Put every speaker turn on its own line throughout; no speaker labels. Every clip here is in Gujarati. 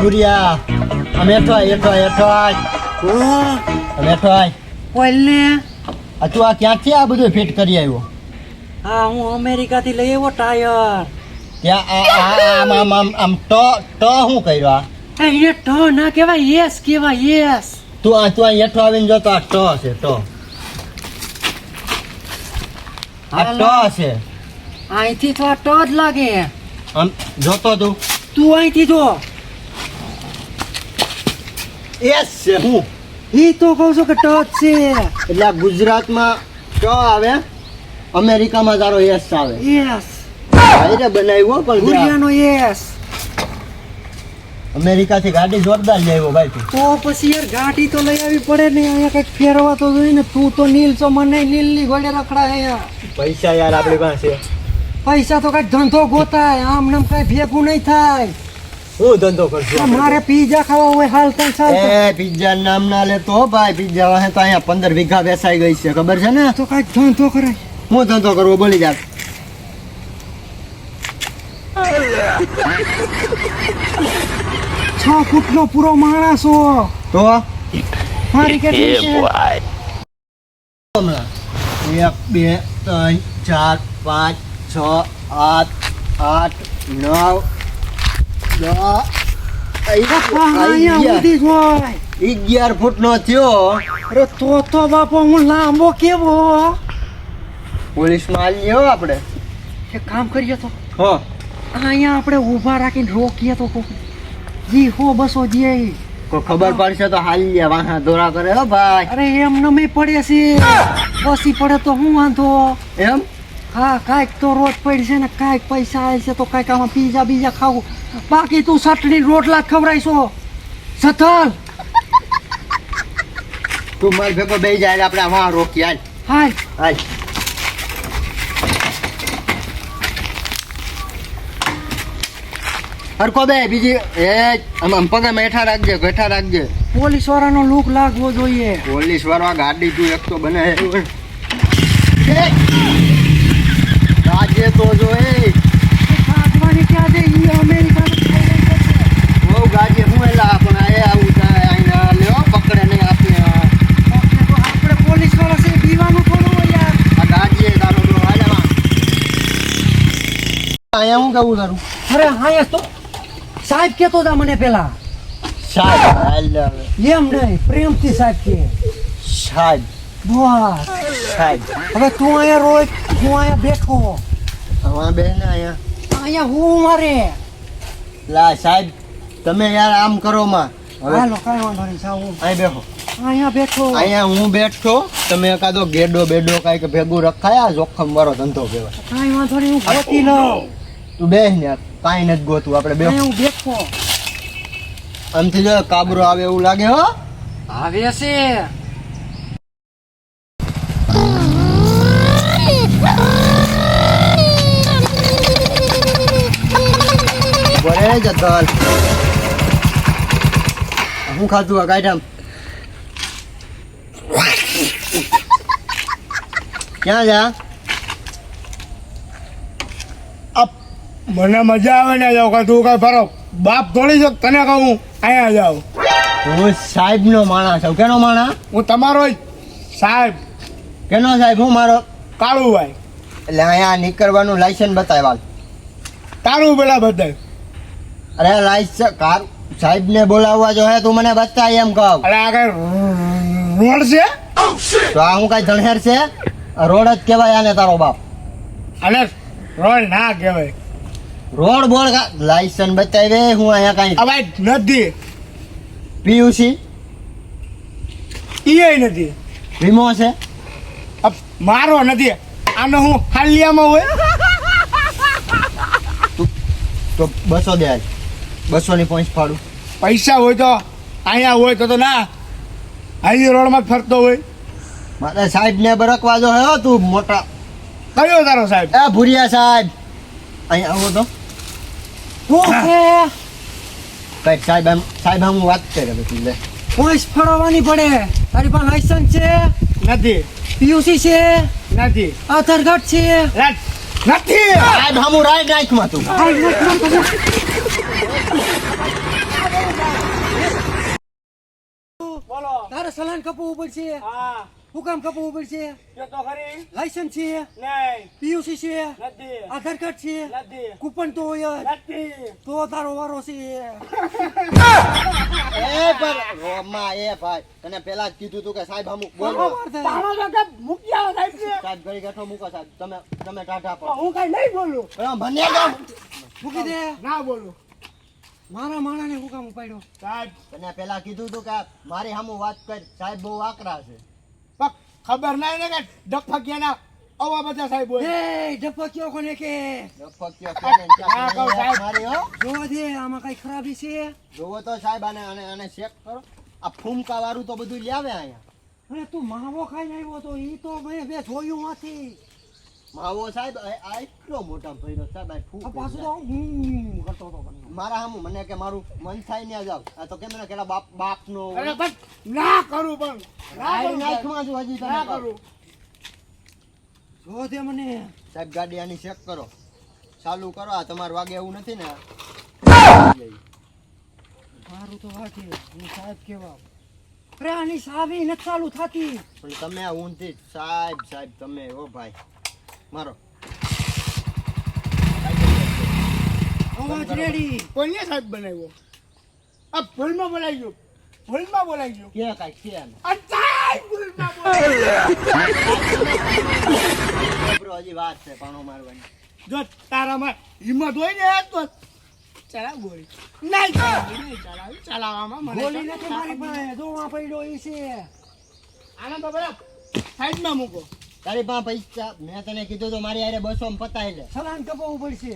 ભુરિયા અમે એઠો
બોલને.
આ તું આ ક્યાંથી આ બધું ફિટ કરી આવ્યો?
હા, હું અમેરિકા થી લઈ આવ્યો ટાયર.
ત્યાં આમ ટ શું કર્યો આ?
એ ટ ના કહેવાય, યસ કહેવાય, યસ.
તું આ એઠો આવીને જોતો આ ટ છે ટ. આ ટ છે.
અહીંથી તો આ ટ જ લાગે.
આમ જોતો તું
અહીંથી જો.
એસ છે હું.
ઈ તો કહું છું કે ટ જ છે.
એટલે આ ગુજરાતમાં ટ આવે, અમેરિકામાં તારો એસ આવે.
યસ.
ભાઈને બનાવ્યો પણ
ભુરિયાનો યસ.
અમેરિકાથી ગાડી જોરદાર લઈ આવ્યો ભાઈ તું.
તો પછી યાર ગાડી તો લઈ આવી પડે ને, અહીંયા કઈક ફેરવા તો જોઈએ ને. તું તો નીલ છો, મને નીલ ની ઘોડે રખડાય અહીંયા.
પૈસા યાર આપણી પાસે.
પૈસા તો કઈક ધંધો ગોતાય, આમ નામ કઈ ભેગું નહીં થાય.
હું ધંધો કરજો?
મારે પીઝા ખાવા હોય હાલ કઈ ચાલ.
એ પિઝા નામ ના લેતો ભાઈ. પિઝા વાહે તો અહીંયા 15 વીઘા વેચાઈ ગઈ છે, ખબર છે ને?
તો કઈક ધંધો કરાય.
હું ધંધો કરવો બોલી જા.
6 ફૂટનો પૂરો માણસ હો.
તો
મારી કેટલી છે?
1 2 3 4 5 6 7 8 9 10
અહીંયા ઊંધી જ હોય.
11 ફૂટનો થયો.
અરે તો બાપો હું લાંબો કેવો.
પોલીસમાં આવી ગયો આપણે.
એક કામ કરીએ તો
હો
અહીંયા આપણે ઊભા રાખીને રોકીએ તો કોક જી હો બસો જી.
કોઈ ખબર પડશે તો હાલ લે વાહા દોરા કરે હો ભાઈ.
અરે એમ નમે પડે છે, બસી પડે તો હું વાંધો.
એમ
હા, કાંઈક તો રોજ પડશે ને, કાંઈક પૈસા આવે છે તો કાંઈક આમાં પીઝા બીજા ખાવું. બાકી તું ચટણી રોટલા જ ખવડાવીશો. સથલ
તું માર ભેગો બેસી જાય આપણે વાહ રોકી હાલ
હાલ.
હાલ. હરકો બે બીજી આમ પગે મેઠા રાખજે.
પોલીસ વાળાનો લુક લાગવો જોઈએ.
પોલીસ વાળા ગાડી તું એક તો બને ગાજે તો જો
કાઢવાની ક્યાં છે? ઈ અમેરિકા
બહુ ગાજે હું એલા પણ આ આવું થાય અહીંયા લેવો પકડે નહીં આપણે.
આપણે પોલીસ વાળા છે, પીવાનું થોડું હોય યાર.
આ ગાજીએ તારો તો હાલવા અહીંયા હું કહું તારું.
અરે હા તો સાહેબ કેતો હતા મને પેલા.
સાહેબ હાલ
એમ નહીં, પ્રેમથી સાહેબ કે.
સાહેબ
બસ
સાહેબ
હવે તું અહીંયા રોજ, હું અહીંયા બેઠો.
હા બેન
અહીંયા હું મારે.
લા સાહેબ તમે યાર આમ કરો માં.
હાલો કાંઈ વાંધો નહીં, જાઉં હું
અહીં બેહો.
અહીંયા બેઠો.
અહીંયા હું બેઠો, તમે એકાદો ગેડો બેડો કાંઈક ભેગું રખાયા. જોખમ વાળો ધંધો કહેવાય.
કાંઈ વાંધો નહીં, હું ગોતી લઉં.
તું બેસ ને યાર, કાંઈ નથી ગોતું આપણે બેહો.
અહીંયા હું બેઠો.
આમથી જો કાબરો આવે એવું લાગે હો.
આવે છે.
બરે જતલ હું ખાતું આ ગાઈડમ ક્યાં જા?
મને મજા આવે ને જાવ તું કઈ ફરો બાપ થોડી જો તને કહું અહીંયા જાવ.
હું સાહેબ નો માણસ છું. કેનો માણસ?
હું તમારો જ સાહેબ.
કેનો સાહેબ? હું મારો
કાળુભાઈ.
એટલે અહીંયા નીકળવાનું લાયસન્સ બતાવ્યા.
તારું પેલા બધાય.
અરે લાયસન્સ કાર સાહેબ ને બોલાવવા જો હે તું મને બતાય એમ કહું.
અરે આ કઈ રોડ છે?
તો આ હું કઈ ધણેર છે? રોડ જ કહેવાય આને તારો બાપ.
અને રોડ ના કહેવાય.
રોડ બોલ લાયસન્સ બતાવે. હું અહીંયા કઈ
અવાજ નથી.
પીયુસી
એ નથી.
વીમો છે?
મારો નથી. આનો હું હાલિયામાં હોય.
તો 200 દે. 200 ની પોઈન્ટ ફાડું.
પૈસા હોય તો અહીંયા હોય તો ના અહીં રોડમાં જ ફરતો હોય.
મારે સાહેબ ને બરકવા જો હે તું મોટા.
કયો તારો સાહેબ?
એ ભુરિયા સાહેબ અહીંયા આવો તો.
હું છે
કઈ સાહેબ હું વાત કરે પછી લે.
પોલીસ ફરવાની પડે. તારી પાસે લાયસન્સ છે?
નથી.
પીયુસી છે?
નથી.
આધાર કાર્ડ છે?
નથી.
સાહેબ હમું રાઈટ નાખમાં તું.
ચલાન કપાવવું પડશે.
હા
શું કામ કપાવવું પડશે?
કે તો ખરી
લાયસન્સ છે,
નહીં
પીયુસી છે,
નથી
આધાર કાર્ડ છે,
નથી
કૂપન તો હોય જ.
નથી
તો તારો વારો છે.
એ પણ રોમા એ ભાઈ તને પેલા જ કીધું તું કે સાહેબ અમુક બોલો
બરાબર થાય.
પાણો તો કે મૂકી આવો સાહેબ ને.
સાહેબ ઘડી બેઠો મૂકો સાહેબ તમે ટાટા પર
હું કઈ નહીં બોલું
મને જાઓ.
મૂકી દે.
ના બોલું
મારા માણાને શું કામ ઉપાડ્યો?
સાહેબ
તને પેલા કીધું તું કે મારી સામું વાત કર સાહેબ બહુ આકરા છે.
પણ ખબર નહીં ને કે ડફકિયાના આવા બધા સાહેબ હોય
એ ડફક્યો કોને કે?
ડફક્યો કેને
હા, કહું સાહેબ.
મારી હો
જોવા દે આમાં કઈ ખરાબી છે?
જોવો તો સાહેબ આને ચેક કરો આ ફૂમકા વાળું તો બધું લાવે અહીંયા
અરે તું માવો ખાઈને આવ્યો તો ઈ તો મેં બે જોયું નથી.
માવો સાહેબ આ એટલો મોટા ભર્યો સાહેબ આ ફૂંક
આ પાછું તો કરતો હતો પણ.
મારા સામું મને કે મારું મન થાય ને જાવ આ તો કેમ ને કેલા બાપ નો
અરે પણ ના કરું પણ ના કરું સાહેબ.
નાખમાં જો હજી
ના
તમે
કરું
જો દે મને.
સાહેબ ગાડી આની ચેક કરો ચાલુ કરો આ તમારું વાગે એવું નથી ને
મારું તો વાગે હું સાહેબ કેવા. અરે આની સાવી નથી ચાલુ થતી.
પણ તમે આ ઊંધી સાહેબ તમે ઓ ભાઈ મારો
અવાજ રેડી.
કોઈને સાહેબ બનાવ્યો આ ભૂલમાં બોલાઈ ગયો ભૂલમાં બોલાઈ ગયો
કે કાંઈ છે ને
આ સાહેબ ભૂલમાં બોલાઈ
બરો હજી વાત છે પાણો મારવાની
જો તારામાં હિંમત હોય ને તો ચલા બોલ નહીં ચલાવી ચલાવવામાં મને
ગોલી નથી મારી પાસે. દોવા પડ્યો ઈ છે.
આના તો બરાબર સાઈડમાં મૂકો
તારી પાસે પૈસા મેં તને કીધું તો મારી હારે 200 માં પતાવી લે
ચલાન કપાવવું પડશે.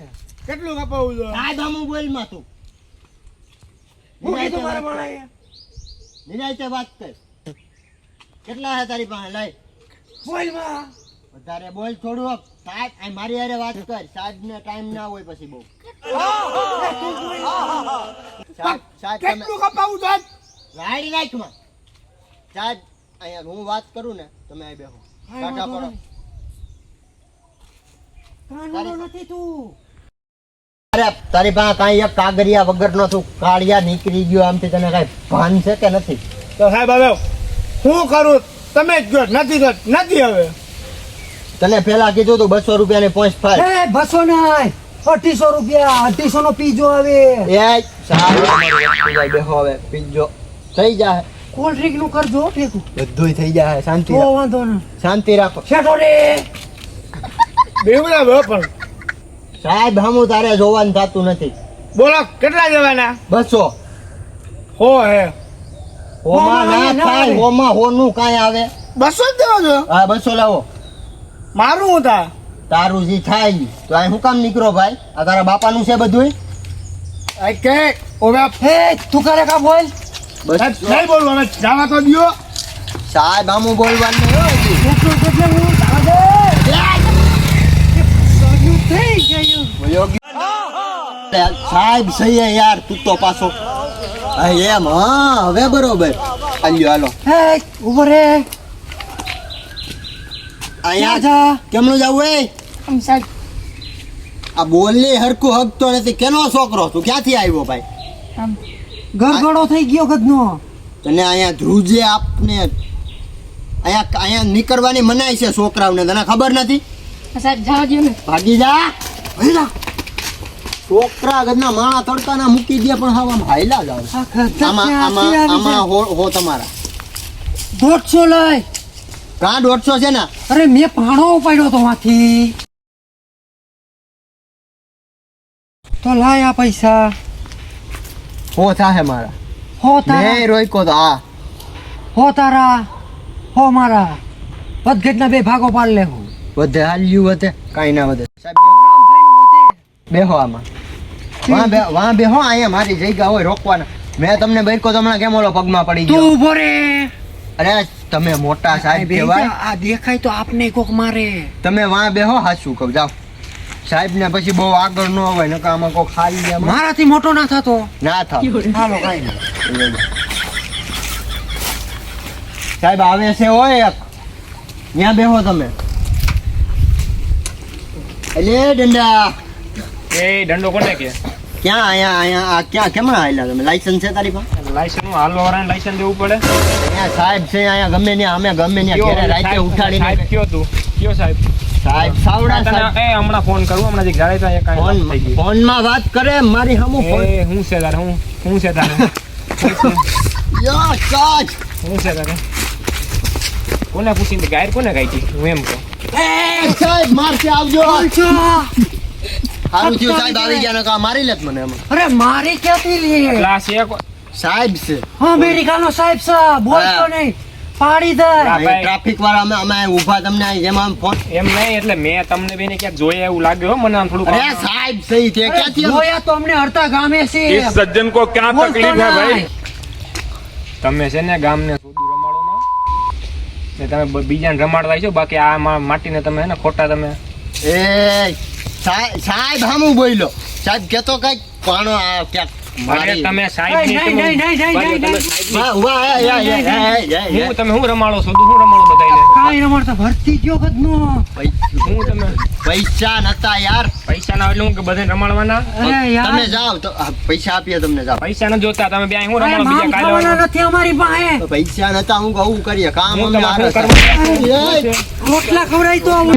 કેટલું કપાવું જોઈએ
સાહેબ આમું બોલ માં તું
હું કીધું મારા માણાએ?
નિરાયતે વાત કર કેટલા છે તારી પાસે લઈ
બોલમાં.
વધારે બોલ થોડું સાહેબ આ મારી હારે વાત કર સાહેબ ને ટાઈમ ના હોય પછી બહુ સાહેબ તમે
કેટલું કપાવું સાહેબ
રાઈડ નાખમાં સાહેબ અહીંયા હું વાત કરું ને તમે અહીં બેહો ટાટા પડો
કાનૂનો નથી તું.
અરે તારી પાસે કાંઈ એક કાગરિયા વગરનો તું કાળિયા નીકળી ગયો આમથી તને કાંઈ ભાન છે કે નથી
તો સાહેબ હવે હું કરું તમે જ કહો નથી તો નથી હવે
તને પેલા કીધું તું 200 રૂપિયાની પોંચ ફાય
એ 200 નહીં 2800 રૂપિયા 2800 નો પીજો આવે.
એ સારું તમારી વસ્તુ જાય બેહો હવે પીજો થઈ જાય
કોલ્ડ ડ્રિંક નું કરજો ઠેકું.
બધુંય થઈ જાય શાંતિ
તો
રાખો
વાંધો નહીં.
શાંતિ રાખો
શેઠો રે.
બેવડા હવે પણ
સાહેબ હમું તારે જોવાનું થતું નથી
બોલો કેટલા જવાના
200
હો હે
હોમાં ના
ના
થાય
આવે.
હોમાં હોનું કાંઈ આવે
200 જ દેવો છો
હા 200 લાવો
મારું હું તા
તારું જે થાય ઈ. તો આ શું કામ નીકળો ભાઈ આ તારા બાપાનું છે બધુંય
આ કે ઓવે
હે તું કરે કા બોલ.
સાહેબ નહીં બોલવું હવે જવા તો દ્યો
સાહેબ આમું બોલવાનું નહીં હો હજી.
એટલું એટલે હું દાદે સગું થઈ ગયું.
સાહેબ સહી હે યાર તું તો પાછો હા, એમ હા હવે બરોબર હાલ્યો હાલો
હે ઉભો રે.
અહીંયા
જા.
કેમનું જવું એ
આમ સાહેબ
આ બોલની હરખું હગતો નથી કેનો છોકરો તું ક્યાંથી આવ્યો ભાઈ
આમ ગરગડો થઈ ગયો ગદનો.
તને અહીંયા ધ્રુજે આપને અહીંયા નીકળવાની મનાઈ છે છોકરાઓને તને ખબર નથી
સાહેબ જાવ દે ને.
ભાગી જા ભાઈલા છોકરા ગદના માણા તડકાના મૂકી દે પણ હવે આમ હાયલા જાવ આમાં આમાં આમાં હો તમારા
150 લઈ.
કાં 150 છે ને
અરે મેં પાણો ઉપાડ્યો તો માંથી. તો લાય આ પૈસા.
હો થાહે મારા
હો તારા
મેં રોઈકો તો હા
હો તારા હો મારા વધઘટના 2 ભાગો પાડ લેવું.
વધે હાલ્યું વધે કાંઈ ના વધે સાહેબ બેહો આમાં વાં બેહો અહીંયા મારી જગ્યા હોય રોકવાના મેં તમને બેકો તમને કેમ ઓલો પગમાં પડી
તું
ગયો
ઉભો રે.
અરે તમે મોટા સાહેબ કહેવાય
આ દેખાય તો આપને કોક મારે.
તમે વાં બેહો હાચું કહું જાઓ સાહેબ ને પછી બહુ આગળ ન હોય નકર આમાં કોઈ ખાઈ ગયા
મારાથી મોટો ના થતો.
ના થાવ
હાલો કાઈ નહીં.
સાહેબ આવે છે હોય એક ત્યાં બેહો તમે એટલે ડંડા
એ દંડો કોને કે
ક્યાં અહીંયા અહીંયા આ ક્યાં કેમ આવેલા તમે લાયસન્સ છે તારી પાસે
લાયસન્સ નું હાલવા વાળાને લાયસન્સ દેવું પડે.
અહીંયા સાહેબ છે અહીંયા ગમે ત્યાં અમે ગમે ત્યાં ઘરે રાતે
સાહેબ
ઉઠાડીને
કયો તું કયો સાહેબ
સાહેબ સાવડા સાહેબ
તને હમણાં ફોન કરું હમણાં જે ગાડી ત્યાં કાંઈ વાત થઈ ગઈ.
ફોનમાં વાત કરે મારી સામું ફોન
એ હું છે તારે હું છે તારે
યો ચાચ
હું છે તારે કોને પૂછીને ગાયર કોને ગાઈ હું એમ કહું.
એ સાહેબ મારથી આવજો
બોલજો.
સારું થયું સાહેબ આવી ગયા નકા મારી લેત મને એમાં
અરે મારી ક્યાંથી લે
ક્લાસ એક
સાહેબ છે
અમેરિકાનો સાહેબ છે બોલતો
હા.
નહીં પાડી દે
હા, ભાઈ.
ટ્રાફિક વાળા અમે ઊભા તમને અહીં જેમાં ફોન
એમ નહીં એટલે મેં તમને બેને ક્યાંક જોયા એવું લાગ્યું હો મને આમ થોડુંક
અરે સાહેબ સહી તે
અરે
ક્યાંથી આમ-
જોયા તો અમને હડતા ગામે છે
इस सज्जन को क्या
બોલતો
तकलीफ है भाई?
નહીં.
તમે છે ને ગામને સોદું રમાડોમાં ને તમે બીજાને રમાડતા છો બાકી આ માટીને તમે હે ને ખોટા તમે
એ સાહેબ હામું બોલ્યો સાહેબ કેતો કઈક પાણો આ ક્યાંક
અરે
મારી
તમે સાહેબ
નહીં, નહીં, નહીં, નહીં, નહીં, નહીં.
વાહ, વાહ, એ,
હું તમે હું રમાડો સોદું હું રમાડો બધાને
કાંઈ રમાડતા ભરતી ગયો કદનો
હું તમે
પૈસા નતા યાર
પૈસા ના એટલે હું કે બધાને રમાડવાના
અરે યાર
તમે જાઓ તો પૈસા આપીએ તમને જાઓ
પૈસા ન જોતા તમે બે હું
અરે
રમાડો
મામ
બીજા
ખાવાના
કાલે
નથી અમારી પાસે
તો પૈસા નતા હું કહું કરીએ કામ
હું
અમને
તમારે
હારે
શું
છે.
કરવાનું?
એ,
રોટલા ખવડાવી તો આવું